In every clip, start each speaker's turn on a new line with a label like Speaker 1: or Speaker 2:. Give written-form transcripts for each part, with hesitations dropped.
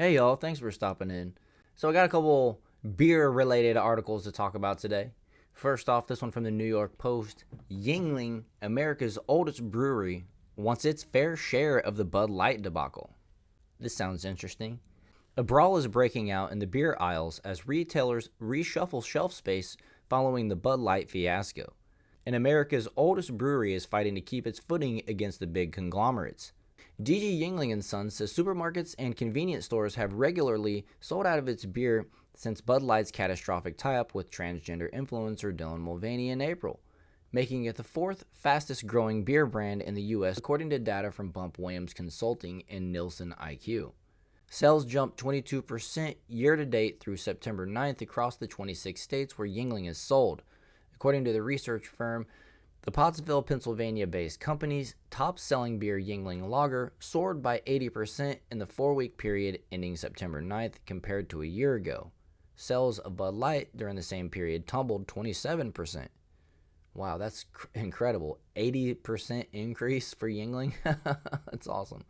Speaker 1: Hey y'all, thanks for stopping in. So I got a couple beer related articles to talk about today. First off, this one from the New York Post. Yuengling, America's oldest brewery, wants its fair share of the Bud Light debacle. This sounds interesting. A brawl is breaking out in the beer aisles as retailers reshuffle shelf space following the Bud Light fiasco. And America's oldest brewery is fighting to keep its footing against the big conglomerates. DG Yuengling and Sons says supermarkets and convenience stores have regularly sold out of its beer since Bud Light's catastrophic tie-up with transgender influencer Dylan Mulvaney in April, making it the fourth fastest growing beer brand in the U.S. according to data from Bump Williams Consulting and Nielsen IQ. Sales jumped 22% year to date through September 9th across the 26 states where Yuengling is sold. According to the research firm, the Pottsville, Pennsylvania-based company's top-selling beer, Yuengling Lager, soared by 80% in the 4-week period ending September 9th compared to a year ago. Sales of Bud Light during the same period tumbled 27%. Wow, that's incredible. 80% increase for Yuengling? That's awesome.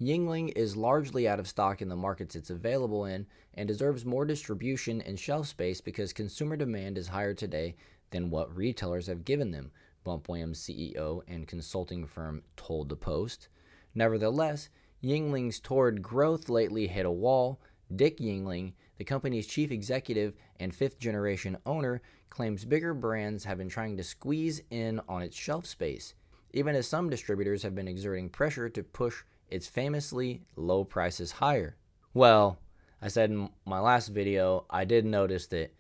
Speaker 1: Yuengling is largely out of stock in the markets it's available in and deserves more distribution and shelf space because consumer demand is higher today than what retailers have given them, Bump Williams CEO and consulting firm told the Post. Nevertheless, Yuengling's torrid growth lately hit a wall. Dick Yuengling, the company's chief executive and fifth-generation owner, claims bigger brands have been trying to squeeze in on its shelf space, even as some distributors have been exerting pressure to push its famously low prices higher. Well, I said in my last video, I did notice that,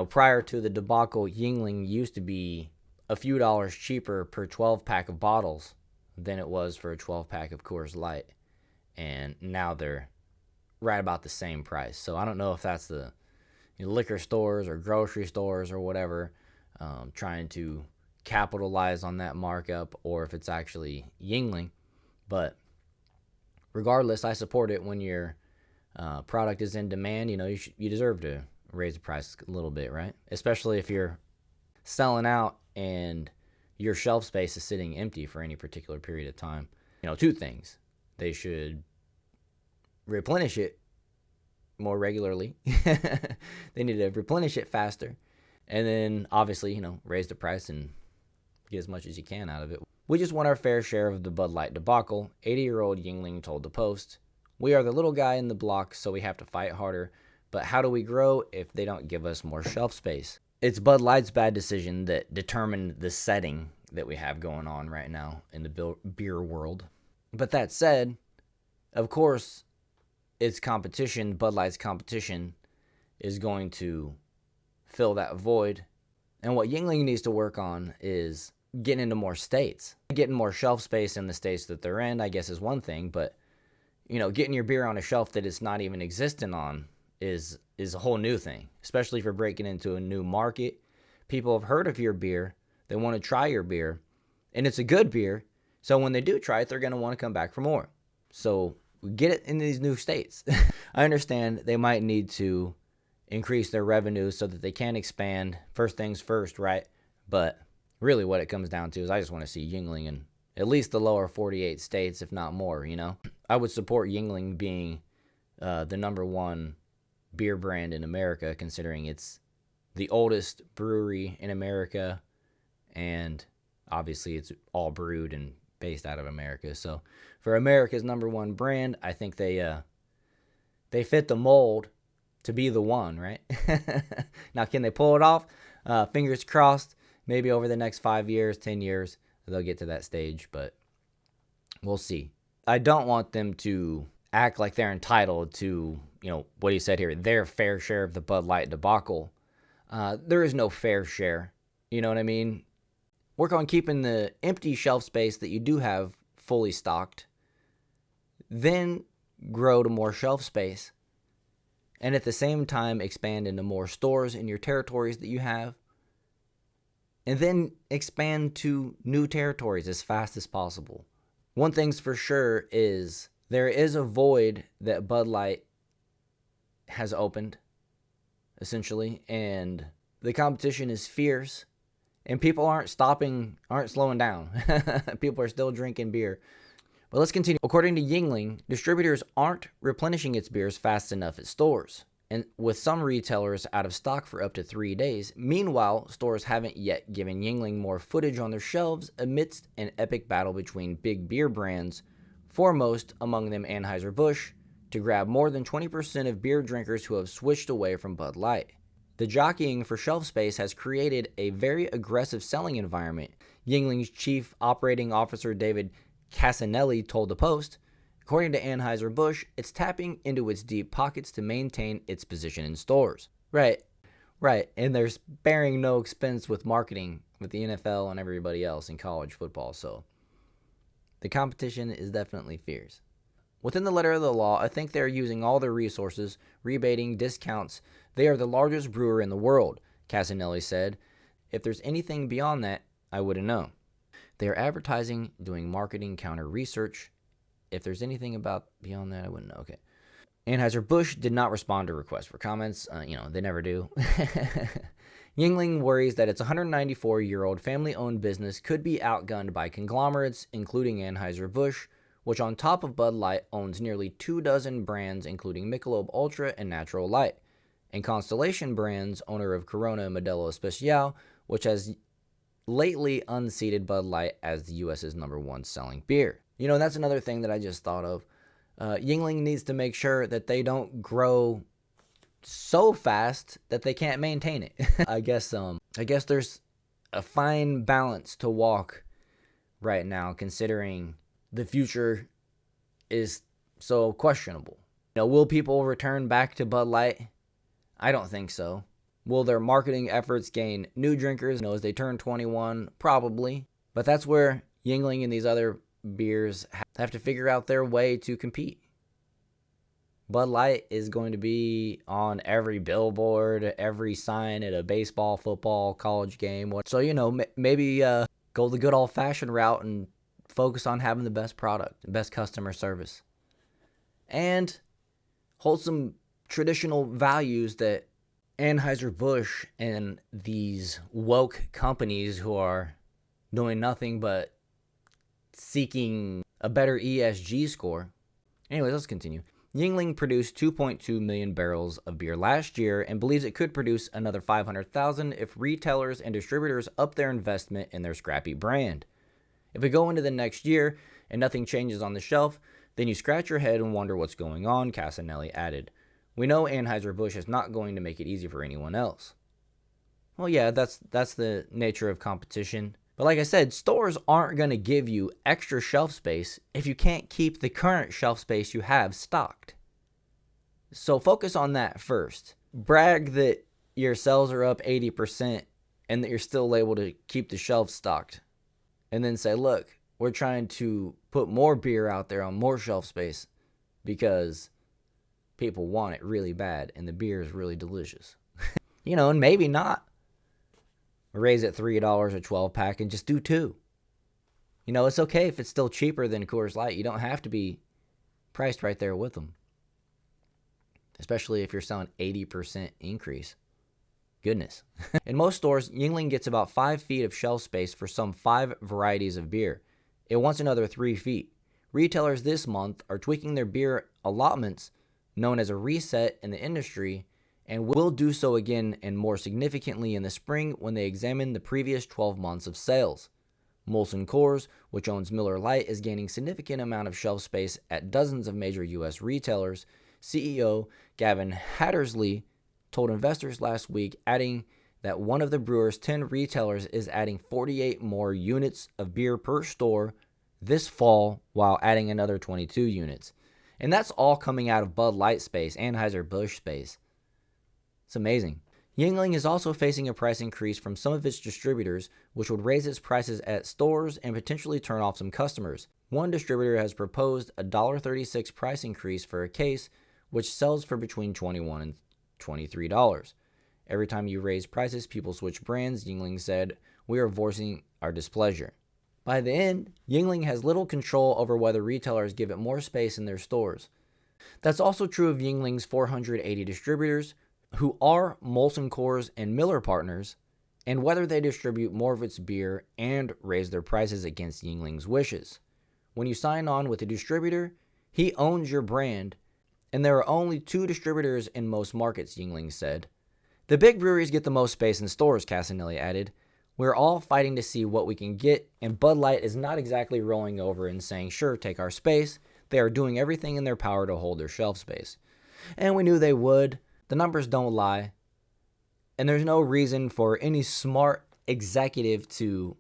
Speaker 1: prior to the debacle, Yuengling used to be a few dollars cheaper per 12 pack of bottles than it was for a 12 pack of Coors Light. And now they're right about the same price. So I don't know if that's the liquor stores or grocery stores or whatever trying to capitalize on that markup or if it's actually Yuengling. But regardless, I support it when your product is in demand. You deserve to raise the price a little bit, right? Especially if you're selling out and your shelf space is sitting empty for any particular period of time. Two things. They should replenish it more regularly. They need to replenish it faster. And then obviously, raise the price and get as much as you can out of it. We just want our fair share of the Bud Light debacle, 80-year-old Yuengling told the Post. We are the little guy in the block, so we have to fight harder. But how do we grow if they don't give us more shelf space? It's Bud Light's bad decision that determined the setting that we have going on right now in the beer world. But that said, of course, its competition, Bud Light's competition, is going to fill that void. And what Yuengling needs to work on is getting into more states. Getting more shelf space in the states that they're in, I guess, is one thing. But, getting your beer on a shelf that it's not even existing on is a whole new thing, especially if you're breaking into a new market. People have heard of your beer. They want to try your beer. And it's a good beer. So when they do try it, they're going to want to come back for more. So get it in these new states. I understand they might need to increase their revenue so that they can expand. First things first, right? But really what it comes down to is I just want to see Yuengling in at least the lower 48 states, if not more, I would support Yuengling being the number one beer brand in America, considering it's the oldest brewery in America, and obviously it's all brewed and based out of America. So for America's number one brand, I think they fit the mold to be the one, right? Now, can they pull it off? Fingers crossed. Maybe over the next 5 years, 10 years, they'll get to that stage, but we'll see. I don't want them to act like they're entitled to, what he said here, their fair share of the Bud Light debacle. There is no fair share. You know what I mean? Work on keeping the empty shelf space that you do have fully stocked. Then grow to more shelf space. And at the same time, expand into more stores in your territories that you have. And then expand to new territories as fast as possible. One thing's for sure is there is a void that Bud Light has opened, essentially, and the competition is fierce, and people aren't slowing down. People are still drinking beer. But let's continue. According to Yuengling, distributors aren't replenishing its beers fast enough at stores, and with some retailers out of stock for up to 3 days. Meanwhile, stores haven't yet given Yuengling more footage on their shelves amidst an epic battle between big beer brands, foremost among them Anheuser-Busch, to grab more than 20% of beer drinkers who have switched away from Bud Light. The jockeying for shelf space has created a very aggressive selling environment. Yuengling's chief operating officer David Casanelli told the Post, according to Anheuser-Busch, it's tapping into its deep pockets to maintain its position in stores. Right, and they're sparing no expense with marketing with the NFL and everybody else in college football, so the competition is definitely fierce. Within the letter of the law, I think they're using all their resources, rebating, discounts. They are the largest brewer in the world, Casanelli said. If there's anything beyond that, I wouldn't know. They are advertising, doing marketing, counter research. If there's anything about beyond that, I wouldn't know. Okay. Anheuser-Busch did not respond to requests for comments. They never do. Yuengling worries that its 194-year-old family-owned business could be outgunned by conglomerates, including Anheuser-Busch, which on top of Bud Light owns nearly 24 brands, including Michelob Ultra and Natural Light, and Constellation Brands, owner of Corona and Modelo Especial, which has lately unseated Bud Light as the U.S.'s #1 selling beer. That's another thing that I just thought of. Yuengling needs to make sure that they don't grow so fast that they can't maintain it. I guess there's a fine balance to walk right now, considering the future is so questionable. Will people return back to Bud Light? I don't think so. Will their marketing efforts gain new drinkers as they turn 21? Probably. But that's where Yuengling and these other beers have to figure out their way to compete. Bud Light is going to be on every billboard, every sign at a baseball, football, college game. So, maybe go the good old-fashioned route and focus on having the best product, the best customer service, and hold some traditional values that Anheuser-Busch and these woke companies who are doing nothing but seeking a better ESG score. Anyways, let's continue. Yuengling produced 2.2 million barrels of beer last year and believes it could produce another 500,000 if retailers and distributors up their investment in their scrappy brand. If we go into the next year and nothing changes on the shelf, then you scratch your head and wonder what's going on, Casanelli added. We know Anheuser-Busch is not going to make it easy for anyone else. Well, yeah, that's the nature of competition. But like I said, stores aren't going to give you extra shelf space if you can't keep the current shelf space you have stocked. So focus on that first. Brag that your sales are up 80% and that you're still able to keep the shelves stocked. And then say, look, we're trying to put more beer out there on more shelf space because people want it really bad and the beer is really delicious. And maybe not raise it $3 a 12-pack and just do 2. It's okay if it's still cheaper than Coors Light. You don't have to be priced right there with them, especially if you're selling 80% increase. Goodness. In most stores, Yuengling gets about 5 feet of shelf space for some 5 varieties of beer. It wants another 3 feet. Retailers this month are tweaking their beer allotments, known as a reset in the industry, and will do so again and more significantly in the spring when they examine the previous 12 months of sales. Molson Coors, which owns Miller Lite, is gaining significant amount of shelf space at dozens of major U.S. retailers. CEO Gavin Hattersley told investors last week, adding that one of the brewer's 10 retailers is adding 48 more units of beer per store this fall while adding another 22 units. And that's all coming out of Bud Light space, Anheuser-Busch space. It's amazing. Yuengling is also facing a price increase from some of its distributors, which would raise its prices at stores and potentially turn off some customers. One distributor has proposed a $1.36 price increase for a case, which sells for between $21 and $23. Every time you raise prices, people switch brands, Yuengling said. We are voicing our displeasure. By the end, Yuengling has little control over whether retailers give it more space in their stores. That's also true of Yuengling's 480 distributors, who are Molson Coors and Miller partners, and whether they distribute more of its beer and raise their prices against Yuengling's wishes. when you sign on with a distributor, he owns your brand, and there are only 2 distributors in most markets, Yuengling said. The big breweries get the most space in stores, Casanelli added. We're all fighting to see what we can get, and Bud Light is not exactly rolling over and saying, sure, take our space. They are doing everything in their power to hold their shelf space. And we knew they would. The numbers don't lie. And there's no reason for any smart executive to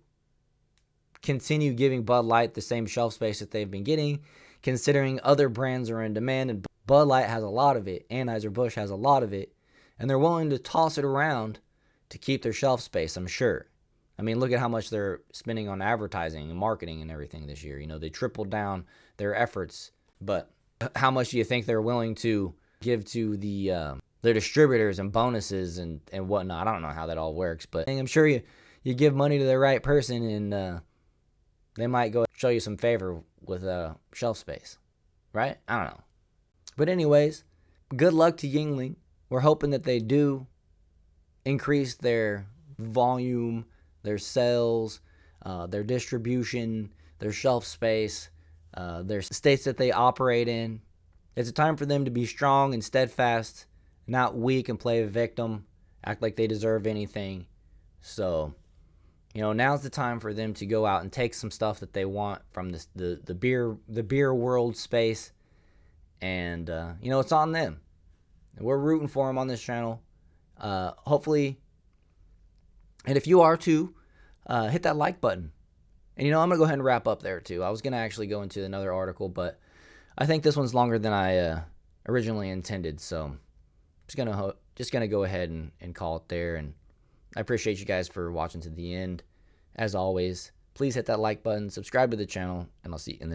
Speaker 1: continue giving Bud Light the same shelf space that they've been getting, considering other brands are in demand, and Bud Light has a lot of it, Anheuser-Busch has a lot of it, and they're willing to toss it around to keep their shelf space, I'm sure. I mean, look at how much they're spending on advertising and marketing and everything this year. You know, they tripled down their efforts, but how much do you think they're willing to give to their distributors and bonuses and whatnot? I don't know how that all works, but I'm sure you give money to the right person and they might go show you some favor with shelf space, right? I don't know. But anyways, good luck to Yuengling. We're hoping that they do increase their volume, their sales, their distribution, their shelf space, their states that they operate in. It's a time for them to be strong and steadfast, not weak and play a victim, act like they deserve anything. So, now's the time for them to go out and take some stuff that they want from the beer world space, and it's on them. We're rooting for them on this channel. Hopefully, and if you are too, hit that like button. And I'm gonna go ahead and wrap up there too. I was gonna actually go into another article, but I think this one's longer than I originally intended, so I'm just gonna go ahead and call it there. And I appreciate you guys for watching to the end. As always, please hit that like button, subscribe to the channel, and I'll see you in the